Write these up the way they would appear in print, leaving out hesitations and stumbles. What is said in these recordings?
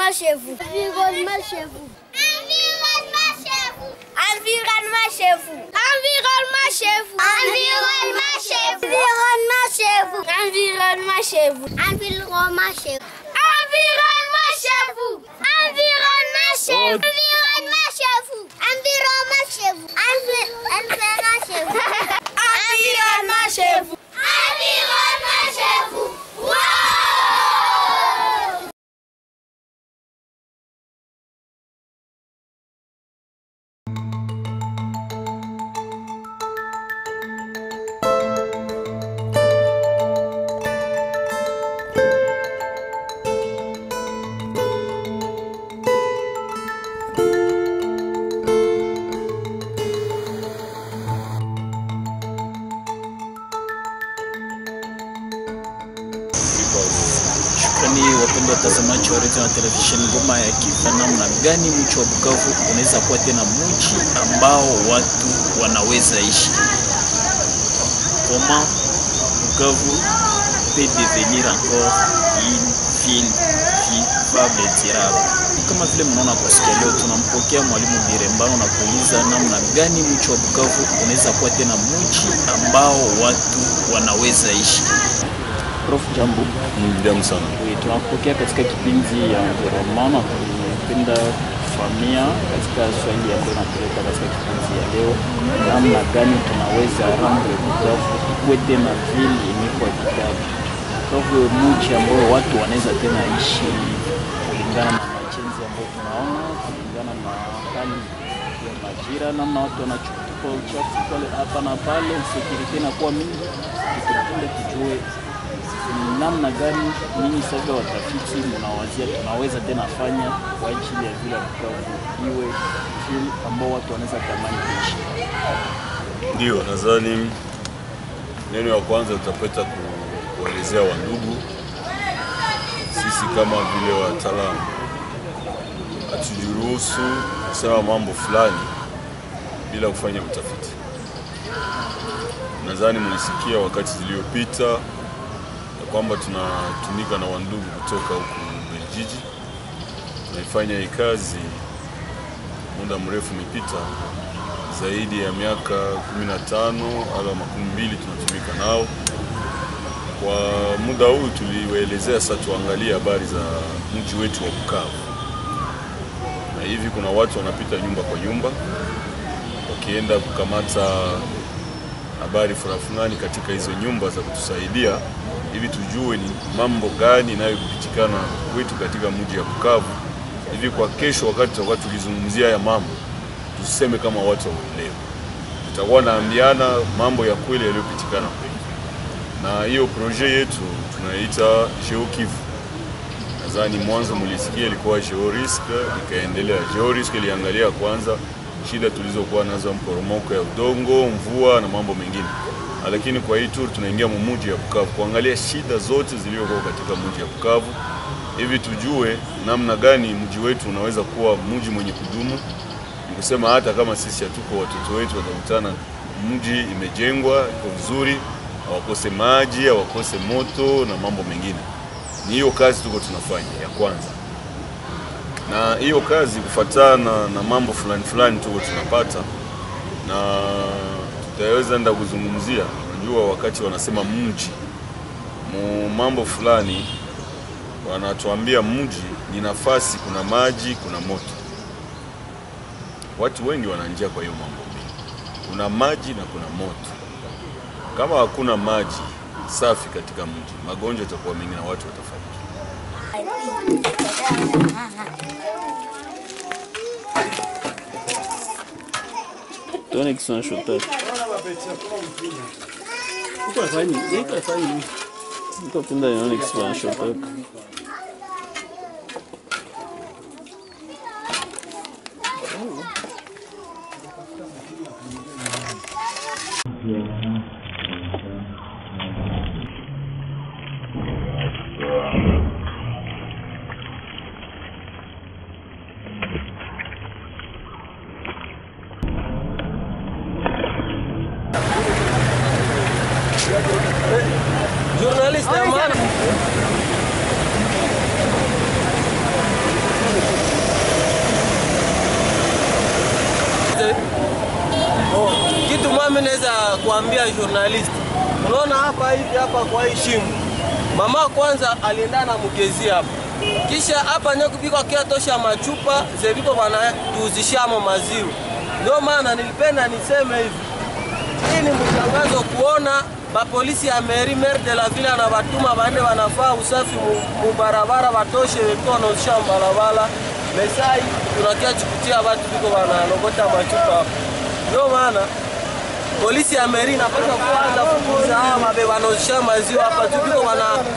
Environnement chez vous. Environnement chez vous. Environnement chez vous. Environnement chez vous. Environnement chez vous. Environnement chez vous. Environnement chez vous. Environnement chez vous. Environnement chez vous. Environnement chez vous. Environnement chez vous. Environnement chez vous. Environnement chez vous. Environnement chez vous. Environnement chez vous. Environnement chez vous. Wapendwa watazamaji wa radio na televisheni Ngoma ya Kivu, namna gani mji wa Bukavu unaweza kuwa tena mji ambao watu wanaweza ishi? Comment Bukavu peut devenir encore une ville vivable et durable? Kama vile mnaona kwa siku leo tunampokea mwalimu Birembano na kuuliza namna gani mji wa Bukavu unaweza kuwa tena mji ambao watu wanaweza ishi. Prof, jambo. Jambo sana. Tunapokea katika kipindi ya environment na kupenda kufahamia katika swali ambayo tunapeleka katika kipindi ya leo, namna gani tunaweza rendre Bukavu ikuwe tena ville yenye kwa kitabu. Bukavu mji ambao watu wanaweza tena ishi kulingana na machenzi ambayo tunaona, kulingana na hali ya majira, namna watu wanachukua uchafu pale hapa na pale, security inakuwa mingi. Tunapenda tujue namna gani ninyi sasa watafiti mnawazia tunaweza tena fanya kwa ajili ya vile Bukavu iwe vile ambao watu wanaweza tamani kuishi. Ndio, nadhani neno ya kwanza tutapata kuelezea wandugu. Sisi kama vile wataalamu hatujiruhusu kusema mambo fulani bila kufanya utafiti. Nadhani mlisikia wakati zilizopita kwamba tunatumika na wandugu kutoka huku Belgiji. Tunaifanya hii kazi muda mrefu umepita, zaidi ya miaka 15 au 12 tunatumika nao. Kwa muda huu tuliwaelezea sasa tuangalie habari za mji wetu wa Bukavu. Na hivi kuna watu wanapita nyumba kwa nyumba wakienda kukamata habari fulani katika hizo nyumba za kutusaidia hivi tujue ni mambo gani inayopitikana kwetu katika mji wa Bukavu, hivi kwa kesho wakati tutakuwa tukizungumzia haya mambo tuseme kama watu waelewe. Tutakuwa naambiana mambo ya kweli yaliyopitikana kwetu. Na hiyo projet yetu tunaita GeoKivu. Nadhani mwanzo mlisikia ilikuwa GeoRisque, ikaendelea. GeoRisque iliangalia kwanza shida tulizokuwa nazo, mporomoko ya udongo, mvua na mambo mengine. Lakini kwa hii tour tunaingia mji wa Bukavu kuangalia shida zote zilizokuwa katika mji wa Bukavu, hivi tujue namna gani mji wetu unaweza kuwa mji mwenye kudumu. Nikusema hata kama sisi hatuko, watoto wetu watakutana mji imejengwa iko vizuri, hawakose maji, hawakose moto na mambo mengine. Ni hiyo kazi tuko tunafanya ya kwanza. Na hiyo kazi kufuatana na mambo fulani tuko tunapata, na tutaweza enda kuzungumzia. Unajua wakati wanasema mji, mambo fulani wanatuambia mji ni nafasi, kuna maji, kuna moto. Watu wengi wananjia kwa hiyo mambo. Kuna maji na kuna moto. Kama hakuna maji safi katika mji, magonjwa yatakuwa mengi na watu watafariki. Tuone kisana shotari. Niko penda nione kisana shotari. Jurnalist, kuambia journalist. Unaona hapa hivi hapa kwa hii shimo. Mama kwanza alienda na mgezi hapa. Kisha hapa nyakubiko kia tosha machupa zebiko bana tuuzishamo maziwa. Ndio maana nilipenda niseme hivi. Hii ni mtangazo kuona ba polisi ya maire de la ville na batuma bande wanafaa usafi mu barabara batoshe mikono shamba barabara. Mesai tunakia chukutia watu biko wanalogota machupa hapa. Ndio maana polisi ya maire inapaswa kuanza kufukuza hawa mabeba wanaozisha maziwa hapa tu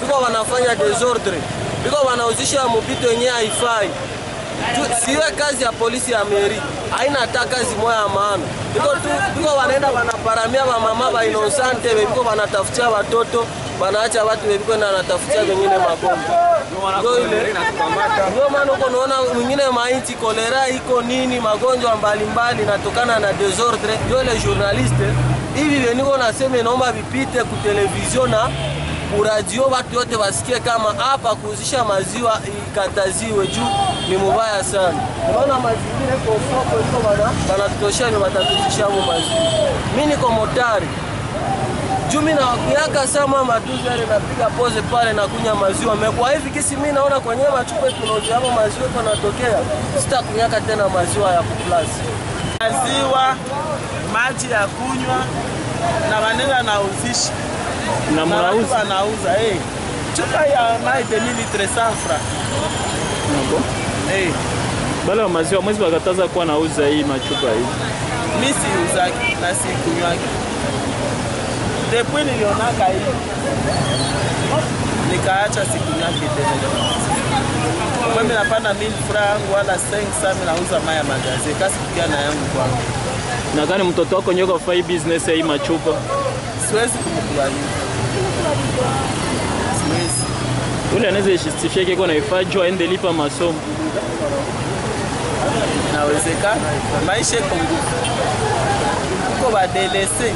biko wanafanya desordre. Biko wanauzisha mpito yenyewe haifai. Siwe kazi ya polisi ya maire. Haina hata kazi moja ya maana. Biko wanaenda wanaparamia mama ba innocente biko wanatafutia watoto, wanaacha watu biko na wanatafutia wengine magonjwa. Ndio maana uko unaona mwingine maiti kolera iko nini magonjwa mbalimbali natokana na desordre. Ndio le journaliste hivi veniko nasema naomba vipite ku television na radio watu wote wasikie kama hapa kuuzisha maziwa ikataziwe juu ni mubaya sana. Unaona mazingira kwa bana tutosha ni watatuzisha maziwa. Mimi niko motari. Juu mimi nakuaka sama maduzi yale napiga pose pale na kunya maziwa. Kwa hivi kisi mimi naona kwenye machupa tunaozia hapo maziwa yanatokea. Sitakunyaka tena maziwa ya kuplasi. Maziwa, maji ya kunywa na wanenga na uzisha. Na mnauza anauza chupa ya mai 2300 francs. Bale maziwa mwezi wakataza kuwa nauza hii machupa hii. Mimi siuzaki na sikunywaki. Depuis nilionaka hii nikaacha sikunywaki tena. Mimi napanda 1000 francs wala 500 nauza mai ya magazi kasi kijana yangu kwangu. Na gani mtoto wako nyoka fai business ya hii machupa? Siwezi kumkubali. Siwezi. Ule anaweza justify kiko na ifajwa aende lipa masomo. Inawezekana. Maisha yako ngumu. Uko badelese.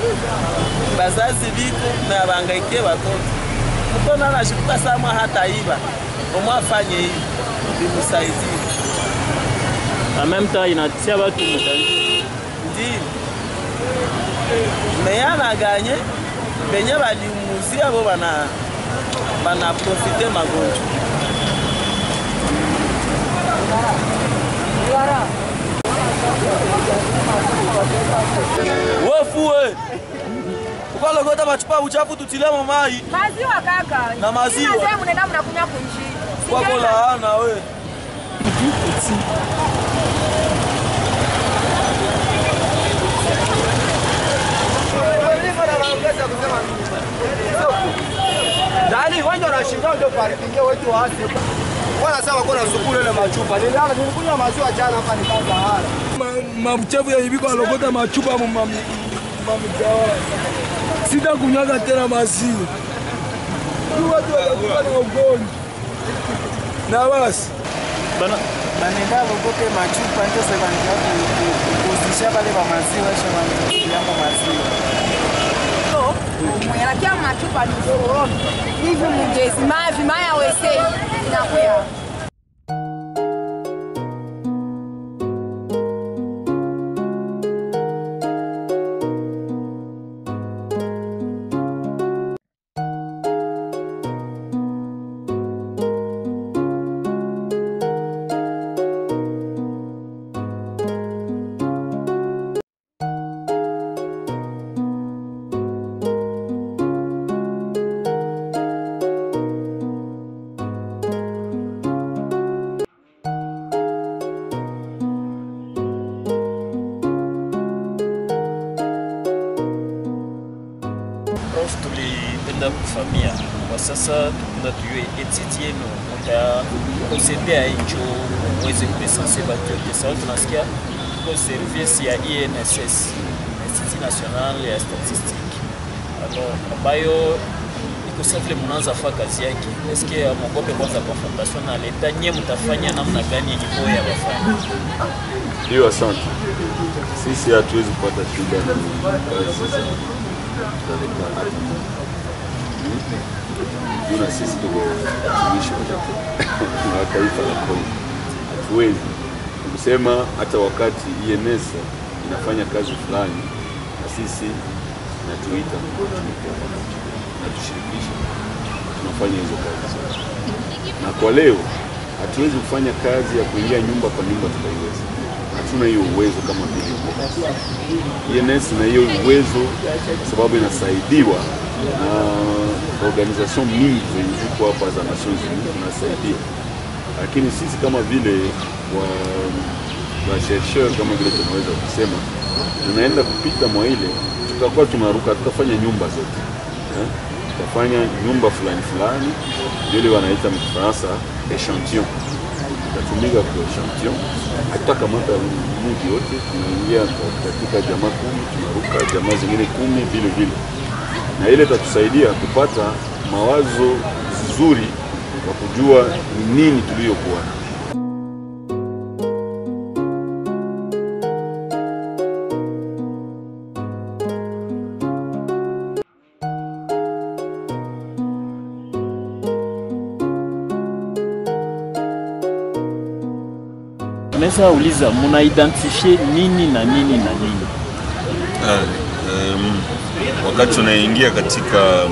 Bazazi biko na bangaikie watoto. Mtoto anashikuta sama hata iba. Omwafanye hivi. Bimsaidie. En même temps inatia watu mtani. Ndio. Meyana ganye benye balimuzia bo bana profiter magonjwa. Wewe ukalo gota machupa uchafu tutile mai. Maziwa kaka. Na maziwa. Sasa mnaenda mnakunywa kunji. Kwa kola na wewe. Dani wanja wanashinda ndio parking wetu waasi. Wanasema kuna sukulu ile machupa. Nilikunywa maziwa jana hapa nikaanza hala. Mamchafu ya ibiko alokota machupa mamgawa. Sita kunyaga tena maziwa. Watu walikuwa na ugonjwa. Na basi. Banenda bokote machupa ndio sebangia kuzisha bale ba maziwa shamba maziwa. Mwelekea machupa ndio hivi mgezi mavi maya wese inakuya. Tulipenda kufamia kwa sasa tunatujue etiti yenu mutaprocede hicho mweze kuresense batu yote. Sawa tunasikia kwa service ya INSS, Institut National ya Statistique, ambayo iko safle mnaanza fa kazi yake. Eske mwogope kwanza confrontation na leta nye mtafanya namna gani ipo ya wafanya? Ndio, asante. Sisi hatuwezi kupata shida na kazi Juna sisi tuko watumishi wa taifa la Kongo. Hatuwezi kusema hata wakati INS inafanya kazi fulani na sisi natuita natushirikisha, tunafanya hizo kazi zote. Na kwa leo hatuwezi kufanya kazi ya kuingia nyumba kwa nyumba, tutaiweza. Hatuna hiyo uwezo kama vile ENS na hiyo uwezo kwa sababu inasaidiwa na organization mingi zenye ziko hapa za Nations Unies tunasaidia. Lakini sisi kama vile wa chercheur kama vile tunaweza kusema tunaenda kupita mwa ile, tutakuwa tunaruka, tutafanya nyumba zote. Tutafanya nyumba fulani fulani, ndio wanaita mfransa échantillon. Tutatumika kwa échantillon. Hatakamata mji wote, tunaingia katika jamaa 10, tunaruka jamaa zingine 10 vile vile. Na ile itatusaidia kupata mawazo nzuri wa kujua nini tuliyokuwa. Unaweza uliza muna identifie nini na nini na nini? Wakati tunaingia katika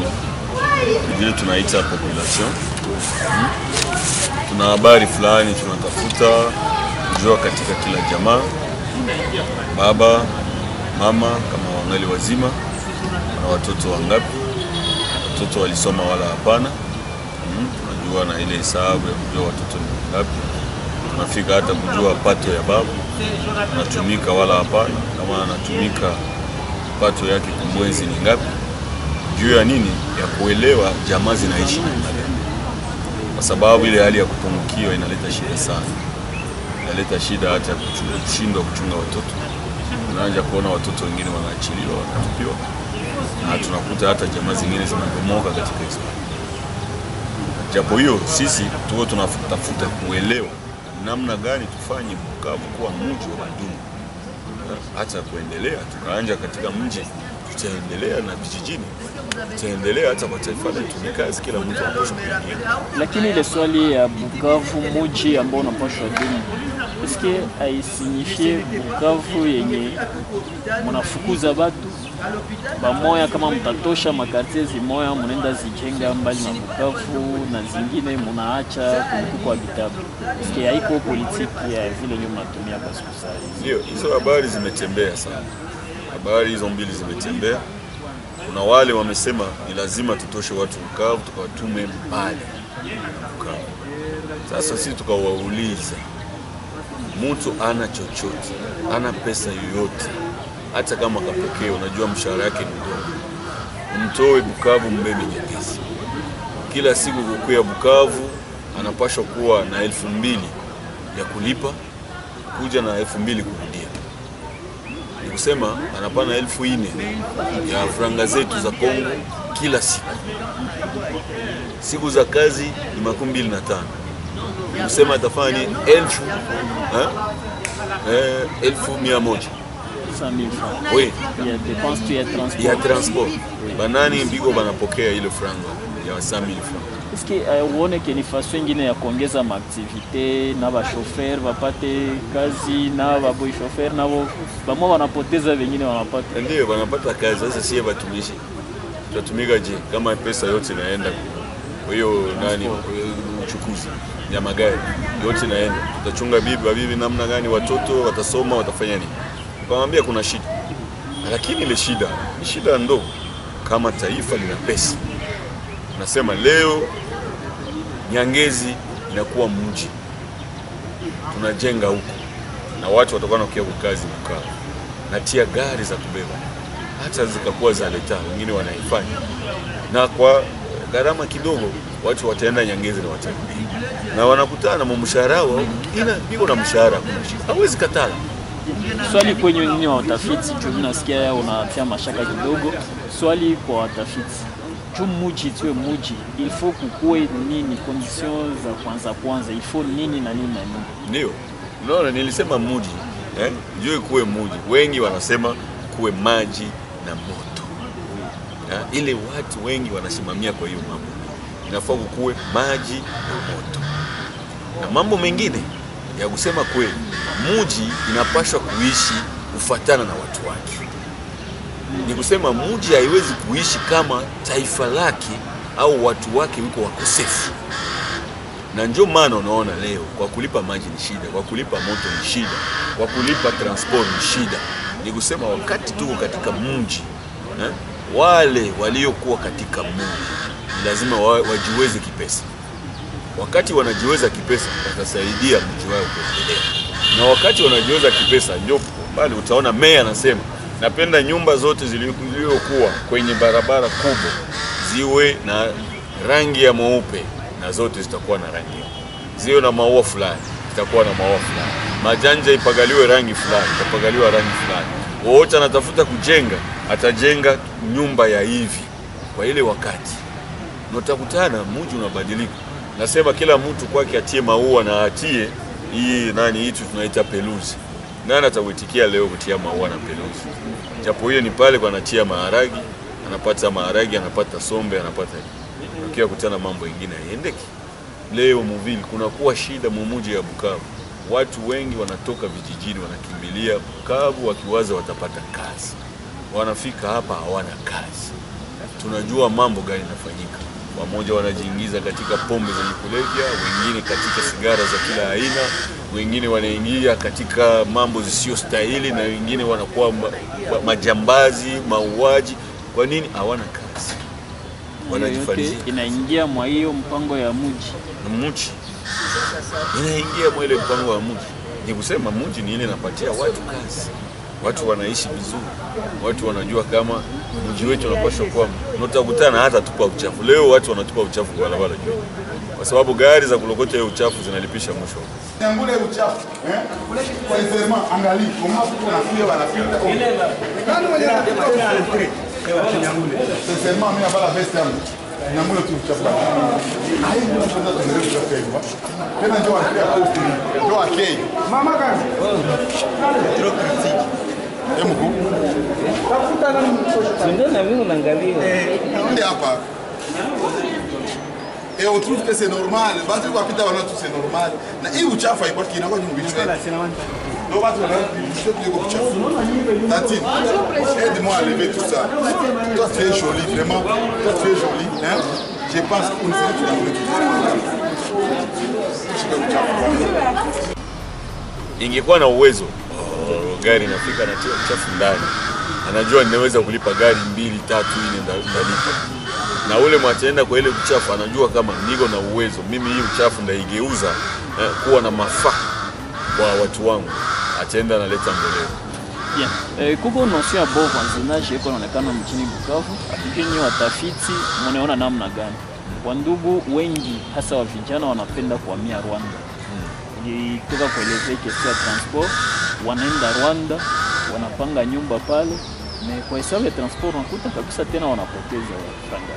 vile tunaita population, tuna habari fulani tunatafuta kujua katika kila jamaa, baba, mama kama wangali wazima, na watoto wangapi, watoto walisoma wala hapana. Tunajua na ile hesabu ya kujua watoto ni wangapi. Tunafika hata kujua pato ya baba anatumika wala hapana, kama anatumika pato yake kwa mwezi ni ngapi. Juu ya nini? Ya kuelewa jamaa zinaishi namna gani. Kwa sababu ile hali ya kupungukiwa inaleta shida sana. Inaleta shida hata kushindwa kuchunga watoto. Tunaanza kuona watoto wengine wanaachiliwa, wanatupiwa. Na tunakuta hata jamaa zingine zinabomoka katika hizo. Japo hiyo sisi tuko tunatafuta kuelewa namna gani tufanye Bukavu kuwa mji wa kudumu. Hata kuendelea, tukaanza katika mji, tutaendelea na vijijini, tutaendelea hata kwa taifa letu. Ni kazi kila mtu anapaswa kufanya. Lakini ile swali ya Bukavu mji ambao unapaswa dumu, eske haisinifie Bukavu yenye mnafukuza batu bamoya, kama mtatosha makartie zimoya mnaenda zijenga mbali na Bukavu na zingine mnaacha kwa vitabu? Eske haiko politiki ya vile nyuma tumia kwa siku sasa? Ndio, hizo habari zimetembea sana. Habari hizo mbili zimetembea. Kuna wale wamesema ni lazima tutoshe watu Bukavu tukawatume mbali Bukavu. Sasa sisi tukawauliza, mtu ana chochote, ana pesa yoyote, hata kama kapokea, unajua mshahara yake ni mdogo, mtoe Bukavu mbebe Nyangezi. Kila siku kukuya Bukavu anapaswa kuwa na 2,000 ya kulipa, kuja na 2,000 kurudia. Ni kusema anapana 4,000 ya franga zetu za Kongo kila siku. Siku za kazi ni 25. Ni kusema atafanya 1,100. 100,000 francs. Oui. Il y a dépenses de transport. Il y a transport. Banani bigo banapokea ile franga ya 100,000 francs. Est-ce que uone que ni façon ingine ya kuongeza maaktivite na ba chauffeur wapate kazi na ba boy chauffeur nao bamo wanapoteza wengine wanapata? Ndio wanapata kazi. Sasa sie batumishi tutatumika je kama pesa yote inaenda kwa hiyo nani uchukuzi ya magari yote inaenda, tutachunga bibi namna gani? Watoto watasoma, watafanya nini? Tukamwambia kuna shida, lakini ile shida ni shida ndogo. Kama taifa lina pesa, nasema leo Nyangezi inakuwa mji, tunajenga huko na watu watakuwa wanakia kazi Bukavu, natia gari za kubeba, hata zikakuwa za leta, wengine wanaifanya, na kwa gharama kidogo watu wataenda Nyangezi na watarudi, na wanakutana na mshahara wao, ila biko na mshahara, hawezi katala. Swali kwenye wengine wa watafiti, juu nasikia unatia mashaka kidogo. Swali kwa watafiti, juu muji tuwe muji, il faut kukue nini conditions za kwanza, il faut nini na nini na nini? Ndio, unaona nilisema muji, juu kuwe muji. Wengi wanasema kuwe maji na moto. Ile watu wengi wanasimamia kwa hiyo mambo. Inafaa kukue maji na moto. Na mambo mengine ya kusema kweli, muji inapaswa kuishi kufuatana na watu wake. Ni kusema mji haiwezi kuishi kama taifa lake au watu wake wiko wakosefu. Na ndio maana unaona leo kwa kulipa maji ni shida, kwa kulipa moto ni shida, kwa kulipa transport ni shida. Ni kusema wakati tuko katika mji, wale waliokuwa katika mji lazima wajiweze kipesa. Wakati wanajiweza kipesa watasaidia mji wao kuendelea. Na wakati wanajiweza kipesa ndio bali utaona meya anasema napenda nyumba zote zilizokuwa kwenye barabara kubwa ziwe na rangi ya mweupe na zote zitakuwa na rangi. Ziwe na maua fulani, zitakuwa na maua fulani. Majanja ipagaliwe rangi fulani, itapagaliwa rangi fulani. Wote anatafuta kujenga, atajenga nyumba ya hivi. Kwa ile wakati utakutana mji unabadilika. Nasema kila mtu kwake atie maua na atie hii tunaita peluzi. Nani atawitikia leo kutia maua na peluzi? Japo hiyo ni pale kwa anatia maharagi, anapata maharagi, anapata sombe, anapata ukiwa kutana mambo mengine haiendeki. Leo muvili kuna kuwa shida mumuji ya Bukavu. Watu wengi wanatoka vijijini wanakimbilia Bukavu wakiwaza watapata kazi. Wanafika hapa hawana kazi. Tunajua mambo gani yanafanyika. Wamoja wanajiingiza katika pombe za kulevya, wengine katika sigara za kila aina, wengine wanaingia katika mambo zisio stahili, na wengine wanakuwa majambazi, mauaji. Kwa nini? Hawana kazi. Wanajifanyia. Inaingia mwa hiyo mpango ya mji. Mji inaingia mwa ile mpango wa mji. Ni kusema mji ni ile inapatia watu kazi. Watu wanaishi vizuri. Watu wanajua kama mji wetu unapaswa kuwa. Utakutana hata tupa uchafu. Leo watu wanatupa uchafu kwa barabara juu. Kwa sababu gari za kulokota hiyo uchafu zinalipisha mwisho. Nyangule uchafu, kwa hivyo angalia kama kuna pia wanapita. Nani mwenye anataka nyangule? Sasa mimi hapa vest yangu. Nyangule tu uchafu. Hai ndio tunataka tuendelee uchafu hivyo. Tena ndio akia post ndio akei. Mama gani? Ndio critique. Hebu tafuta nani mshoto. Ndio na mimi unaangalia. Hapa. Et on trouve que c'est normal. Basi kwa pita wana tu c'est normal. Na hii uchafu haipaki inakuwa ni mbichi. Ndio watu wanaona ni uchafu. Tati, aide-moi à lever tout ça. Toi tu es jolie vraiment. Toi tu es jolie, hein? Je pense qu'on ne sait pas tout ça. Ingekuwa na uwezo gari inafika na tia uchafu ndani. Anajua ninaweza kulipa gari 2, 3, 4 ndalipa. Na ule mwataenda kwa ile uchafu anajua kama niko na uwezo mimi hii uchafu ndaigeuza kuwa na mafaa kwa watu wangu, ataenda analeta mbele. Bien. Kuko notion ya bon voisinage iko inaonekana mjini Bukavu. Afikini watafiti mnaona namna gani? Wandugu wengi hasa wa vijana wanapenda kuhamia Rwanda. Nitoka kuelezea kesi ya transport, wanaenda Rwanda, wanapanga nyumba pale. Mais kwa sababu ya transport unakuta kabisa tena wanapoteza franga.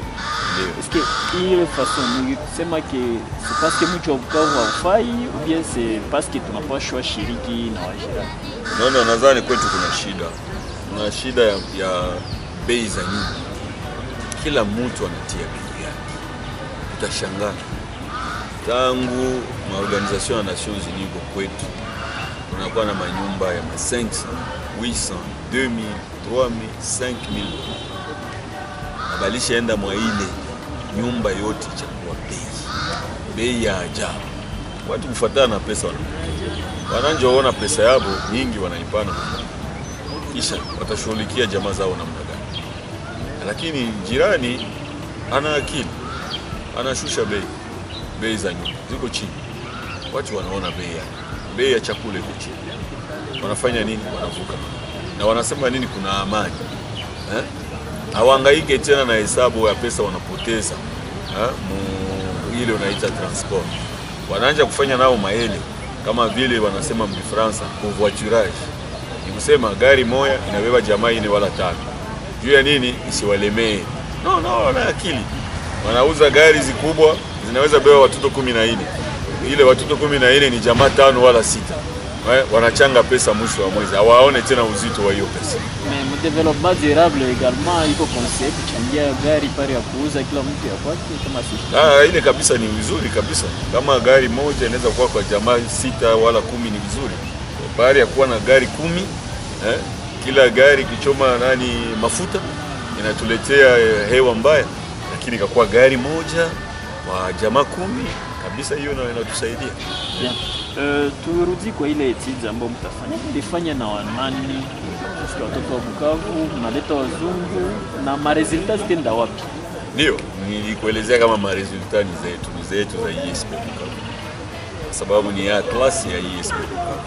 Est-ce que ile façon ni kusema que c'est parce que mtu wa Bukavu hafai ou bien c'est parce que tunapashwa shiriki na wajirani? No, nadhani kwetu kuna shida. Kuna shida ya bei za nyumba. Kila mtu anatia bei yake. Utashangaa. Tangu maorganisation ya Nations Unies kwa kwetu tunakuwa na manyumba ya 500, 800, 2000, 3000, 5000. Abalishaenda mwa ile nyumba yote itakuwa bei ya ajabu. Watu kufuatana na pesa wananjoona pesa yao nyingi wanaipana, kisha watashughulikia jamaa zao namna gani. Lakini jirani ana akili, anashusha bei za nyumba ziko chini. Watu wanaona bei ya chakula iko chini. Wanafanya nini? Wanavuka. Na wanasema nini? Kuna amani. Hawahangaike tena na hesabu ya pesa wanapoteza. Ile unaita transport. Wanaanza kufanya nao maele kama vile wanasema mfransa covoiturage. Ni kusema gari moja inabeba jamaa 4 wala 5. Juu ya nini? Isiwalemee. No, na akili. Wanauza gari zikubwa zinaweza beba watoto 14. Ile watoto 14 ni jamaa 5 wala 6. Wanachanga pesa mwisho wa mwezi. Hawaone tena uzito wa hiyo pesa. Mais développement durable également iko conseil kuchangia gari pale ya kuuza kila mtu ya kwake kama sisi. Ile kabisa ni vizuri kabisa. Kama gari moja inaweza kuwa kwa jamaa 6 wala 10 ni vizuri. Pale ya kuwa na gari 10, kila gari kichoma mafuta inatuletea hewa mbaya, lakini ikakuwa gari moja kwa jamaa 10 kabisa, hiyo inatusaidia. Turudi kwa ile etude ambayo mtafanya na wanani kwa watoto wa Bukavu, mnaleta wazungu na maresultats zitenda wapi? Ndio, nilikuelezea kama maresultats ni zetu za ISP Bukavu, sababu ni ya klasi ya ISP Bukavu,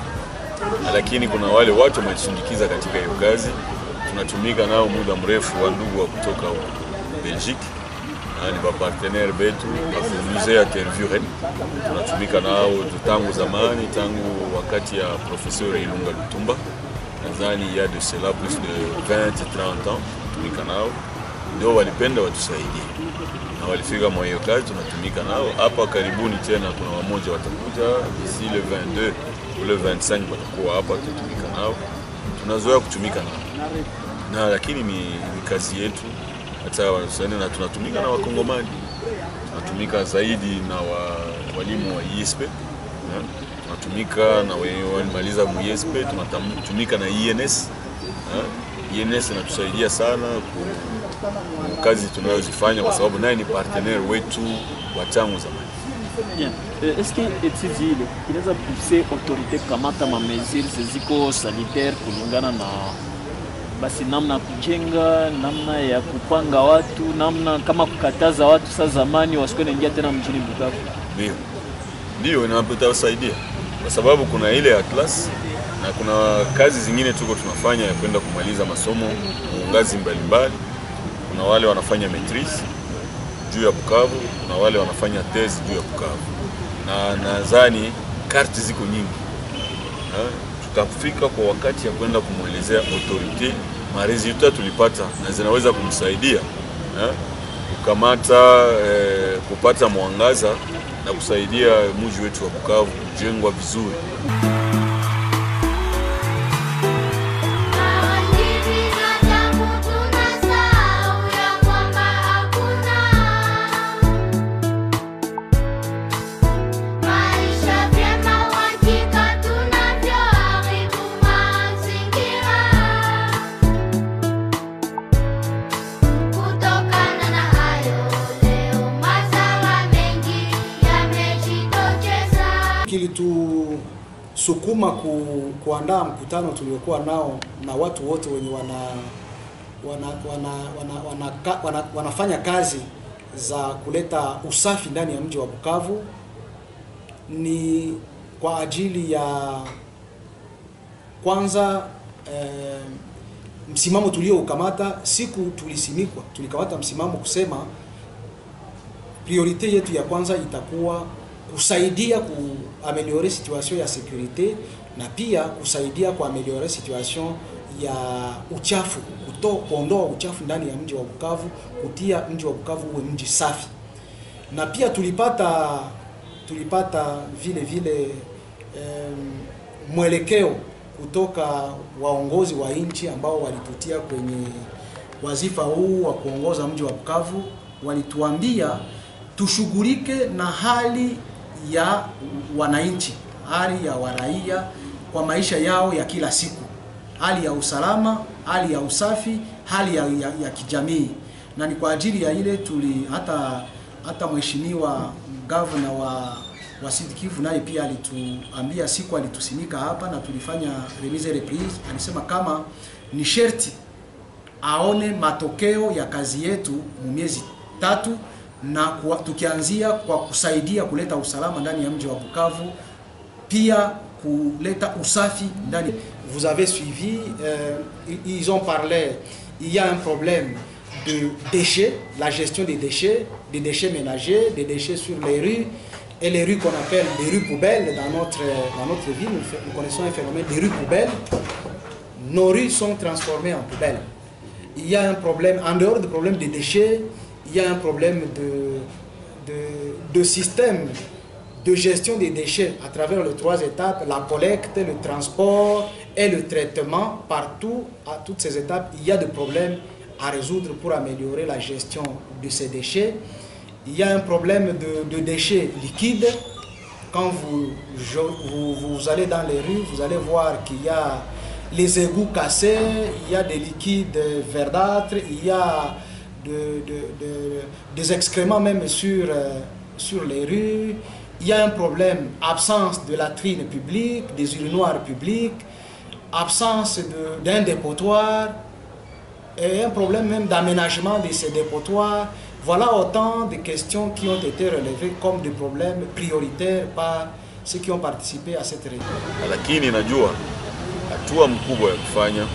lakini kuna wale watu wameshindikiza katika hiyo kazi. Tunatumika nao muda mrefu, wa ndugu wa kutoka Belgique, ni ba partenaire betu musée ya Tervuren. Tunatumika nao tangu zamani, tangu wakati ya professeur Ilunga Lutumba, nadhani ya de cela plus de 20-30 ans tunatumika nao, ndio walipenda watusaidie na walifika mwa hiyo kazi. Tunatumika nao hapa karibuni tena, kuna wamoja watakuja d'ici le 22 ou le 25 watakuwa hapa, tunatumika nao, tunazoea kutumika nao na lakini ni kazi yetu hata wanasema, na tunatumika na Wakongomani, tunatumika zaidi na walimu wa ISP, tunatumika na walimaliza mu ISP, tunatumika na INS. INS inatusaidia sana kwa kazi tunayozifanya, kwa sababu naye ni partenaire wetu wa tangu zamani. Bien. Est-ce que étude ile inaweza pousser autorité kamata ma mesures ziko sanitaire kulingana na basi namna kujenga, namna ya kupanga watu, namna kama kukataza watu sasa zamani wasikuwe naingia tena mjini Bukavu? Ndio inatusaidia kwa sababu kuna ile ya class na kuna kazi zingine tuko tunafanya ya kwenda kumaliza masomo ngazi mbalimbali. Kuna wale wanafanya maîtrise juu ya Bukavu, kuna wale wanafanya thèse juu ya Bukavu, na nadhani karti ziko nyingi. Tutafika kwa wakati ya kwenda kumuelezea autorité maresultat tulipata na zinaweza kumsaidia kukamata kupata mwangaza na kusaidia mji wetu wa Bukavu kujengwa vizuri. Kilitusukuma kuandaa mkutano tuliokuwa nao na watu wote wenye wanafanya kazi za kuleta usafi ndani ya mji wa Bukavu ni kwa ajili ya kwanza msimamo tulioukamata siku tulikamata msimamo kusema priorite yetu ya kwanza itakuwa kusaidia kuameliore situation ya sécurité na pia kusaidia kuameliore situation ya uchafu, kuondoa uchafu ndani ya mji wa Bukavu, kutia mji wa Bukavu uwe mji safi. Na pia tulipata vile mwelekeo kutoka waongozi wa nchi ambao walitutia kwenye wazifa huu wa kuongoza mji wa Bukavu. Walituambia tushughulike na hali ya wananchi, hali ya waraia kwa maisha yao ya kila siku, hali ya usalama, hali ya usafi, hali ya kijamii. Na ni kwa ajili ya ile hata mheshimiwa governor wa Sud Kivu naye pia alituambia siku alitusimika hapa na tulifanya remise reprise, alisema kama ni sherti aone matokeo ya kazi yetu miezi 3 na tukianzia kwa kusaidia kuleta usalama ndani ya mji wa Bukavu, pia kuleta usafi ndani. Vous avez suivi, ils ont parlé, il y a un problème de déchets, la gestion des déchets ménagers, des déchets sur les rues, et les rues qu'on appelle des rues poubelles dans notre ville. Nous connaissons un phénomène des rues poubelles. Nos rues sont transformées en poubelles. Il y a un problème, en dehors du problème des déchets, il y a un problème de système de gestion des déchets à travers les 3 étapes, la collecte, le transport et le traitement. Partout, à toutes ces étapes, il y a des problèmes à résoudre pour améliorer la gestion de ces déchets. Il y a un problème de déchets liquides. Quand vous allez dans les rues, vous allez voir qu'il y a les égouts cassés, il y a des liquides verdâtres, il y a des excréments même sur les rues. Il y a un problème, absence de latrines publiques, des urinoirs publics, absence d'un dépotoir, et un problème même d'aménagement de ces dépotoirs. Voilà autant de questions qui ont été relevées comme des problèmes prioritaires par ceux qui ont participé à cette réunion. Lakini najua hatua mkubwa ya kufanya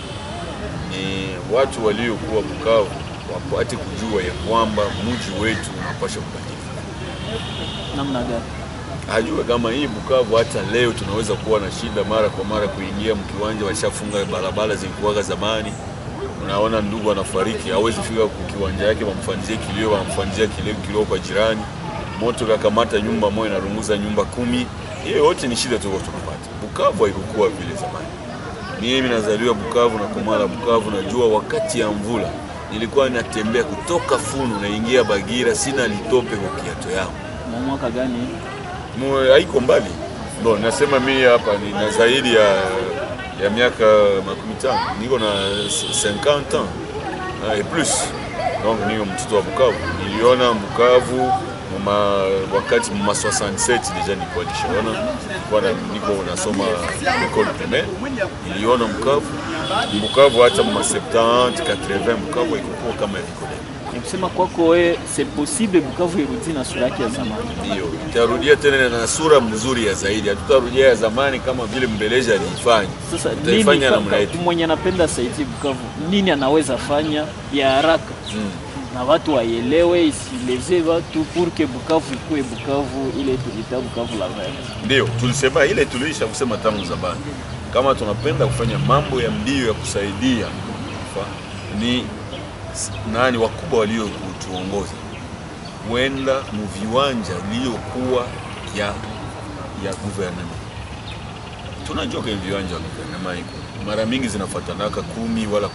ni watu waliokuwa Bukavu wapate kujua ya kwamba mji wetu unapaswa kubadilika. Namna gani? Ajue kama hii Bukavu hata leo tunaweza kuwa na shida mara kwa mara kuingia mkiwanja, washafunga barabara zilikuwa zamani. Unaona ndugu anafariki, hawezi fika kwa kiwanja yake wamfanyizie kilio, wamfanyizie kilio kwa jirani. Moto kakamata nyumba moja na runguza nyumba 10. Hiyo yote ni shida tuko tunapata. Bukavu haikuwa vile zamani. Mimi nazaliwa Bukavu na kumala Bukavu, najua wakati ya mvula nilikuwa natembea kutoka Funu naingia Bagira, sina litope kwa kiato yangu. Mwaka gani? Haiko mbali. Bon, nasema mimi hapa ni zaidi ya miaka 15, niko na 50 ans et plus. Donc niko mtoto wa Bukavu. Niliona Bukavu wakati 67 deja nilikuwa nishaona, kwa niko nasoma école primaire. Niliona Bukavu hata 70 80 Bukavu ilikuwa kama hivi. Nikisema kwako wewe c'est possible Bukavu irudi na sura yake ya zamani. Ndio, itarudia tena na sura mzuri ya zaidi. Hatutarudia ya zamani kama vile Mbeleja alifanya. Sasa nini mwenye anapenda Saidi Bukavu, nini anaweza fanya ya haraka? Na watu waelewe, isileze watu pour que Bukavu ikuwe Bukavu ile tulita Bukavu la verte. Ndio, tulisema ile tulisha kusema tangu zamani. Kama tunapenda kufanya mambo ya mbio ya kusaidia ni nani wakubwa walio kutuongoza wenda muviwanja iliyokuwa ya gouvernement. Tunajua kwa viwanja vya gouvernement iko mara mingi zinafuatanaka 10 wala 15.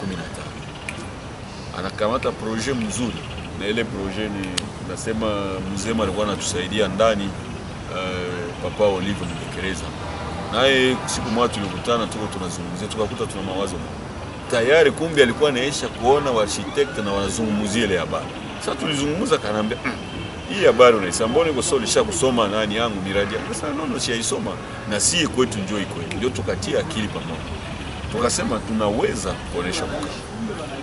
Anakamata projet mzuri na ile projet ni nasema mzema alikuwa anatusaidia ndani Papa Olive Mdekereza. Naye siku moja tulikutana tunazungumzia tukakuta tuna mawazo tayari, kumbe alikuwa anaisha kuona wa architect na wanazungumzia ile habari. Sasa tulizungumza, kanaambia hii habari unaisema mbona iko soli sha kusoma nani yangu miradi. Sasa nono siaisoma na si kwetu njoo iko. Ndio tukatia akili pamoja. Tukasema tunaweza kuonesha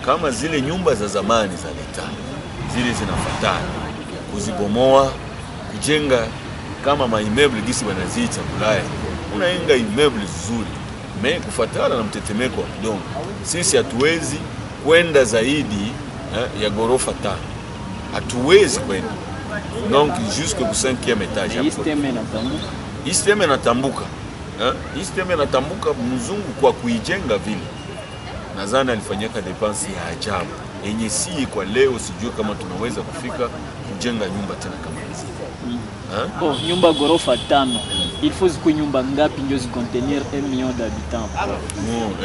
kama zile nyumba za zamani za leta zile zinafatana kuzibomoa, kujenga kama maimmeuble gisi wanaziita Bulaya. Unaenga immeuble nzuri kufuatana na mtetemeko wa udongo. Sisi hatuwezi kwenda zaidi ya gorofa 5. Hatuwezi kwenda. Donc jusqu'au 5e étage. Isteme natambuka. Isteme natambuka mzungu kwa kuijenga vile. Nadhani alifanyika depense ya ajabu. Yenye si kwa leo sijui kama tunaweza kufika kujenga nyumba tena kama hizi. Oh, nyumba gorofa 5. Il faut que nyumba ngapi ndio zicontenir 1 million d'habitants?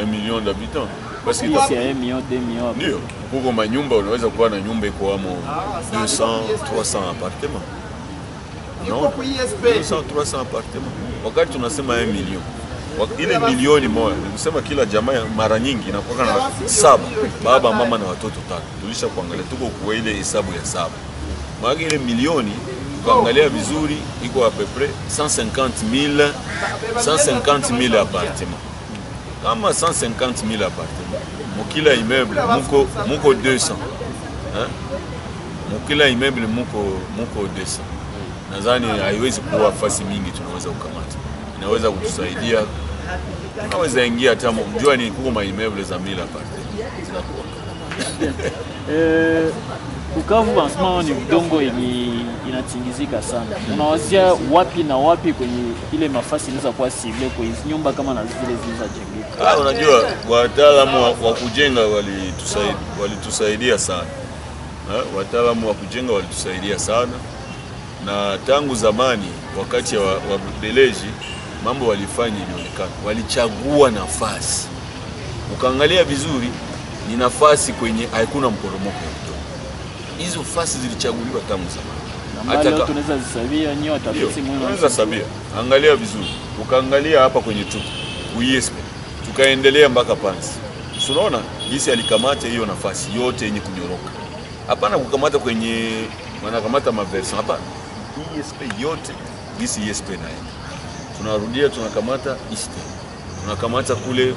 1 million d'habitants. Parce que c'est 1 million, 2 millions. Ndio. Huko manyumba unaweza kuwa na nyumba iko amo 200, 300 appartements. Non, 200, 300 appartements. Wakati tunasema 1 million. Ile milioni moja, nikusema kila jamaa mara nyingi inakuwa na 7, baba, mama na watoto 3. Tulisha kuangalia tuko kwa ile hesabu ya 7. Maana ile milioni kuangalia vizuri iko à peu près 150 000 appartements. Kama 150 000 appartements, mukila immeuble muko 200. Mukila immeuble muko 200. Nadhani haiwezi kuwa fasi mingi tunaweza kukamata. Inaweza kutusaidia. Tunaweza ingia hata mjua ni kuko immeuble za 1000 appartements. Zinakuwa. Bukavu en ce moment ni udongo inatingizika sana. Unawazia wapi na wapi kwenye ile mafasi inaweza kuwa sivile kwa hizo nyumba kama na zile zilizojengeka? Unajua wataalamu wa kujenga walitusaidia sana. Wataalamu wa kujenga walitusaidia sana. Na tangu zamani wakati wa Beleji mambo walifanya ilionekana. Walichagua nafasi. Ukaangalia vizuri ni nafasi kwenye haikuna mporomoko. Hizo fasi zilichaguliwa tangu zamani. Hata leo tunaweza zisabia nyoa tafiti mwana. Tunaweza sabia. Angalia vizuri. Ukaangalia hapa kwenye tuko. Uiespe. tukaendelea mpaka Panzi. Unaona jinsi alikamata hiyo nafasi yote yenye kunyoroka. Hapana kukamata kwenye wanakamata maversion, hapana. ISP yote jinsi ISP naenda. Tunarudia tunakamata East. Tunakamata kule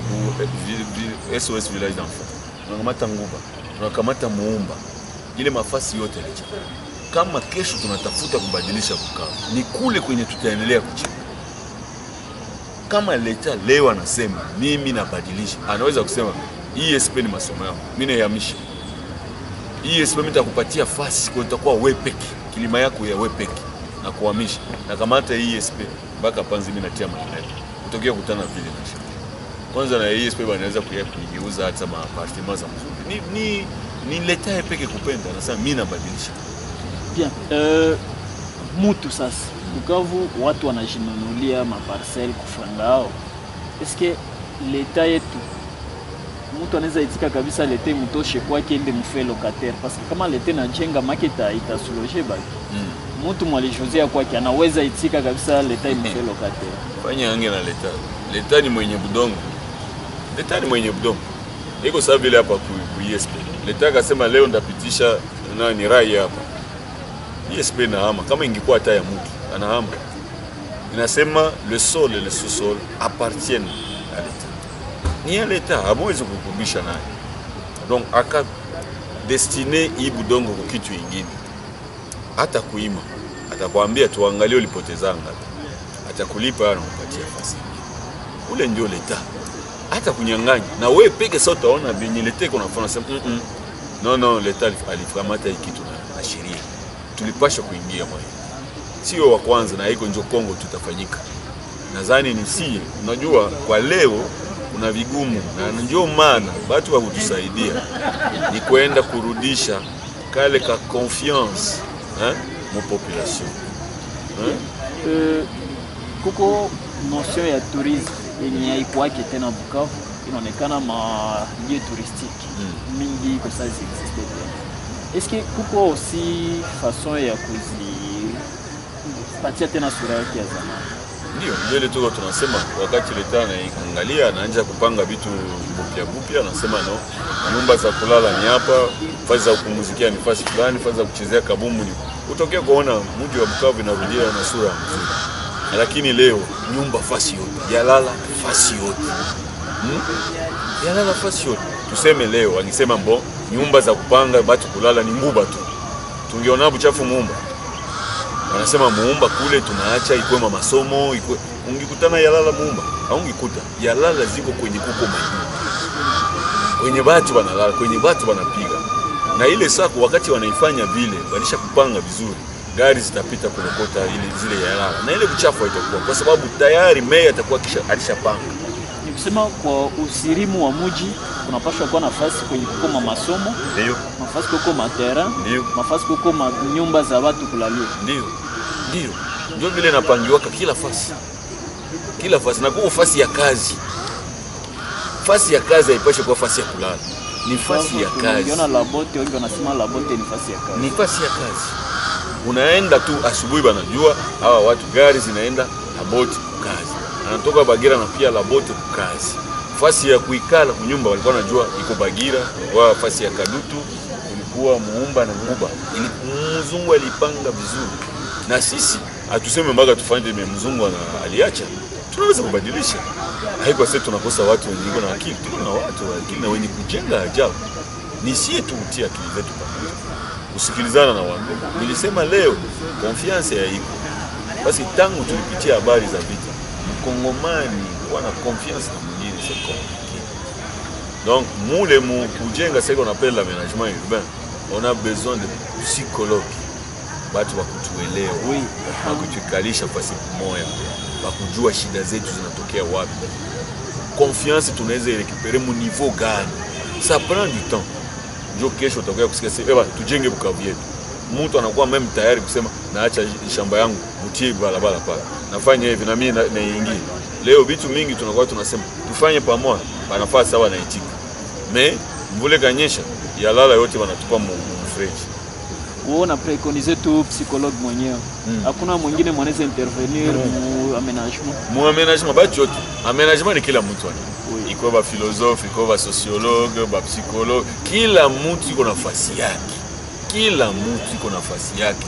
SOS Village d'Enfants. Tunakamata Nguba. Tunakamata Muumba. Ile mafasi yote licha. Kama kesho tunatafuta kubadilisha Bukavu, ni kule kwenye tutaendelea kuchimba. Kama leta leo anasema mimi nabadilisha, anaweza kusema ESP ni masomo yangu, mimi nayamisha. ESP nitakupatia fasi kwa utakuwa wewe peke, kilima yako ya wewe peke na kuhamisha. Na kamata ESP mpaka Panzi mimi natia maneno. Kutokea kutana vile na shida. Kwanza na ESP wanaweza kugeuza hata maapartment za mzuri. Ni leta peke kupenda, anasema mimi nabadilisha. Bien. Mutu sasa Bukavu watu wanajinunulia maparcelle kufangao. Eske leta yetu mtu anaweza itika kabisa leta mtoshe kwake ende mfe locataire parce que kama leta inajenga maketa itasologer baki. Mtu mwalijozea kwake anaweza itika kabisa leta mfe locataire. Fanya ange na leta. Leta ni mwenye budongo. Leta ni mwenye budongo. Iko sawa vile hapa ku ESP. Leta akasema leo ndapitisha nani rai hapa. ESP na hama kama ingekuwa hata ya mtu anahama. Inasema le sol et le sous-sol appartiennent à l'État. Ni ya l'État hamwezi kukubisha naye. Donc aka destiné hii budongo kwa kitu kingine. Hata kuima atakwambia tuangalie ulipoteza ngapi. Atakulipa na kupatia fasi. Ule ndio l'État. Hata kunyang'anya na wewe peke sasa utaona benye l'État kuna fanya sema non l'État alikamata hii kitu na sheria. Tulipasha kuingia mwa. Sio wa kwanza na hiko ndio Kongo tutafanyika. Nadhani ni sie. Unajua kwa leo kuna vigumu na ndio maana watu wa kutusaidia ni kwenda kurudisha kale ka confiance mu population. Kuko notion ya tourisme yenye haikuwake tena Bukavu, inaonekana ma lieu touristique mingi kwa sasa existe. Est-ce que kuko aussi façon ya kuzipatia tena sura yake ya zamani? Ndio, mbele tuko tunasema wakati leta anaangalia anaanza kupanga vitu bupya anasema no, nyumba za kulala ni hapa, fasi za kupumzikia ni fasi fulani, fasi za kuchezea kabumbu ni. Utokea kuona mji wa Bukavu inarudia na sura nzuri. Lakini leo nyumba fasi yote, yalala fasi yote. Yalala fasi yote. Tuseme leo wangesema mbo nyumba za kupanga watu kulala ni Nguba tu. Tungeona buchafu Muumba. Wanasema Muumba kule tunaacha ikwe masomo, ikwe ungikutana Yalala Muumba, haungikuta. Yalala ziko kwenye kuko majumba. Kwenye watu wanalala, kwenye watu wanapiga. Na ile sako wakati wanaifanya vile, walisha kupanga vizuri. Gari zitapita kulokota ile zile Yalala. Na ile buchafu haitakuwa kwa sababu tayari meya atakuwa kisha alishapanga. Ni kusema kwa usirimu wa mji unapaswa kuwa nafasi kwenye kuko masomo, ndio nafasi kuko matera, ndio nafasi kuko nyumba za watu kulalia, ndio vile napangiwa kila fasi na kuko fasi ya kazi. Fasi ya kazi haipaswi kuwa fasi ya kulala, ni fasi ya kazi. Unaona Labote, wengi wanasema Labote ni fasi ya kazi. Ni fasi ya kazi. Unaenda tu asubuhi banajua hawa watu gari zinaenda Labote kazi. Anatoka Bagira na pia Labote kazi. Fasi ya kuikala kunyumba walikuwa wanajua iko Bagira, kwa fasi ya Kadutu ilikuwa Muumba na Nguba. Ili mzungu alipanga vizuri. Na sisi hatuseme mpaka tufanye mzungu aliacha. Tunaweza kubadilisha. Haiko sasa tunakosa watu wengi na akili, tuna watu wa akili na wenye kujenga ajabu. Ni sie tu utia akili zetu pamoja. Kusikilizana na watu. Nilisema leo confiance ya iko. Basi tangu tulipitia habari za vita, Mkongomani wana confiance na mwingine c'est compliqué. Donc moule mu kujenga ce qu'on appelle l'aménagement urbain, on a besoin de psychologues. Watu wa kutuelewa, wa kutukalisha fasi moja, wa kujua shida zetu zinatokea wapi. Confiance tunaweza récupérer mu niveau gani? Ça prend du temps. Ndio kesho utakuwa kusikia sasa, tujenge Bukavu yetu. Mtu anakuwa meme tayari kusema naacha shamba yangu mtie barabara pale. Nafanya hivi na mimi naingia. Leo vitu mingi tunakuwa tunasema tufanye pamoja, banafaa sawa na itika. Mais mvule kanyesha, Yalala yote wanatupa mfreji. uona preconiser tu psychologue mwenyewe. Hakuna mwingine mwanaweza intervenir mu aménagement. Mu aménagement ba chote. Aménagement ni kila mtu ana. Iko ba philosophe, iko ba sociologue, ba psychologue, kila mtu iko nafasi yake. Kila mtu iko nafasi yake.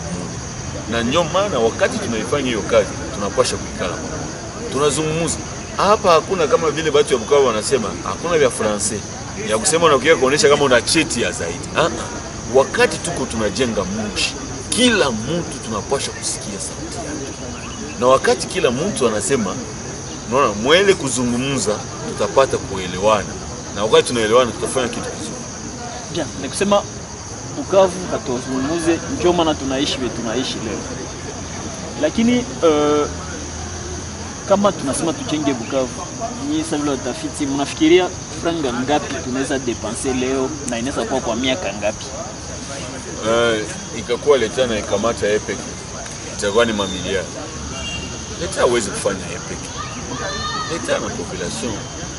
Na ndio maana wakati tunaifanya hiyo kazi tunapasha kuikala pamoja. Tunazungumza. Hapa hakuna kama vile watu wa Bukavu wanasema hakuna vya Francais. Ya kusema unakuja kuonesha kama una cheti ya zaidi. Wakati tuko tunajenga mji, kila mtu tunapasha kusikia sauti yake. Na wakati kila mtu anasema, unaona, mwele kuzungumza, tutapata kuelewana. Na wakati tunaelewana tutafanya kitu kizuri. Bien, ni kusema Bukavu hatuzungumuze, ndio maana tunaishi leo. Lakini kama tunasema tujenge Bukavu, ni sababu utafiti, mnafikiria franga ngapi tunaweza dépenser leo na inaweza kuwa kwa miaka ngapi? Ikakuwa leta na ikamata EPEC, itakuwa ni mamilioni. Leta hawezi kufanya EPEC. Leta na population,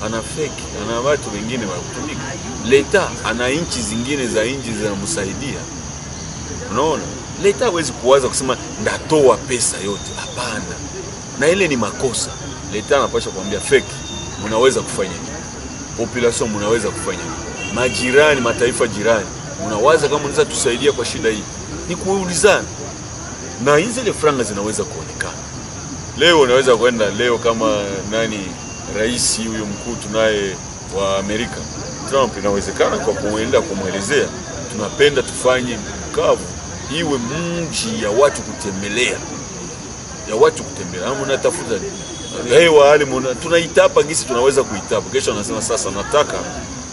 ana fake, ana watu wengine wa kutumika. Leta ana inchi zingine za inchi zinamsaidia. Unaona? Leta hawezi kuwaza kusema ndatoa pesa yote. Hapana. Na ile ni makosa. Leta anapaswa kuambia fake, mnaweza kufanya nini? Population mnaweza kufanya nini? Majirani, mataifa jirani, mnawaza kama mnaweza tusaidia kwa shida hii. Ni kuulizana. Na hizi ile franga zinaweza kuonekana. Leo unaweza kwenda leo kama nani rais huyo mkuu tunaye wa Amerika Trump, inawezekana kwa kuenda kumuelezea tunapenda tufanye Bukavu iwe mji ya watu kutembelea. Ya watu kutembelea. Ama unatafuta hewa hali tunaitapa gisi tunaweza kuitapa. Kesho anasema sasa nataka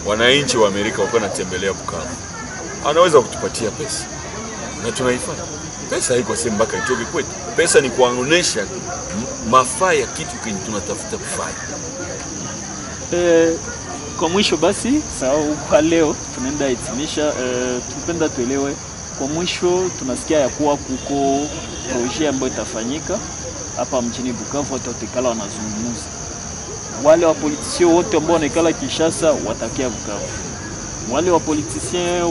wananchi wa Amerika wako natembelea Bukavu. Anaweza kutupatia pesa. Na tunaifanya. Pesa haiko sema mpaka itoke kwetu. Pesa ni kuonesha mafaa ya kitu kile tunatafuta kufanya. Kwa mwisho basi, sawa, kwa leo tunaenda hitimisha, tupenda tuelewe kwa mwisho tunasikia ya kuwa kuko projet ambayo itafanyika hapa mjini Bukavu, watu watakala wanazungumza. Wale wa politiciens wote ambao wanakala Kinshasa watakia Bukavu. Wale wa politiciens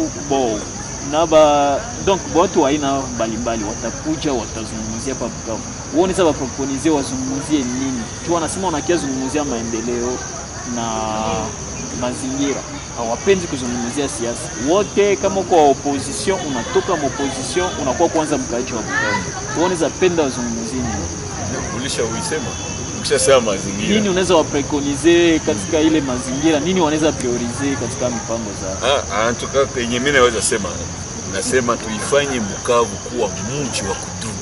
donc watu wa aina mbalimbali watakuja watazungumzia hapa Bukavu. Wao wanaweza waproponize wazungumzie nini? Tu wanasema wanakia zungumzia maendeleo na mazingira. Hawapendi kuzungumzia siasa. Wote kama kwa opposition, unatoka opposition, unakuwa kwanza mkaaji wa Bukavu. Wao wanaweza penda wazungumzie nini? Ulisha uisema. Ukishasema mazingira. Nini unaweza wapreconize katika ile mazingira? Nini wanaweza priorize katika mipango zao? Anatoka kwenye mimi naweza sema. Nasema tuifanye Bukavu kuwa mji wa kudumu.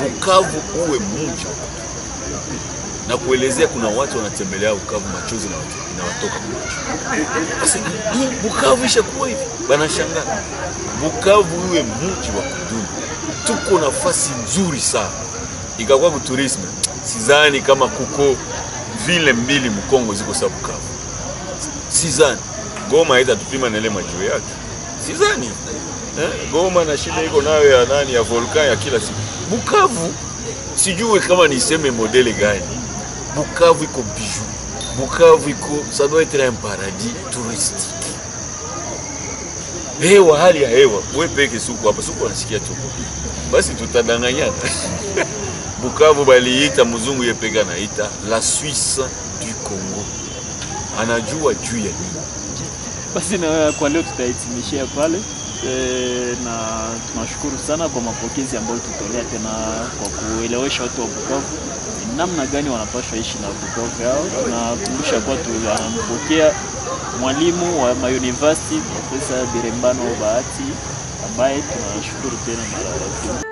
Bukavu uwe mji wa kudumu. Na kuelezea kuna watu wanatembelea Bukavu machozi na watoka macho. Basi Bukavu ishakuwa hivi. Banashangaa. Bukavu uwe mji wa kudumu. Tuko nafasi nzuri sana. Ikakuwa tourism. Sidhani kama kuko vile mbili Mkongo ziko sababu Bukavu. Sidhani. Goma haitatupima na ile majuu yake. Sidhani. Goma na shida iko nayo ya nani ya volcan ya kila siku. Bukavu sijui kama niseme modeli gani. Bukavu iko bijou. Bukavu iko ça doit être un paradis touristique. Hewa, hali ya hewa, wewe peke suku hapa suku unasikia tu. Basi tutadanganyana. Bukavu baliita mzungu yepega naita la Suisse du Congo. Anajua juu ya nini. Basi na kwa leo tutaitimishia pale. Na tunashukuru sana kwa mapokezi ambayo tutolea tena kwa kuelewesha watu wa Bukavu namna gani wanapaswa ishi na Bukavu yao. Tunakumbusha kwa tunampokea mwalimu wa University Profesa Birembano Bahati ambaye tunashukuru tena mara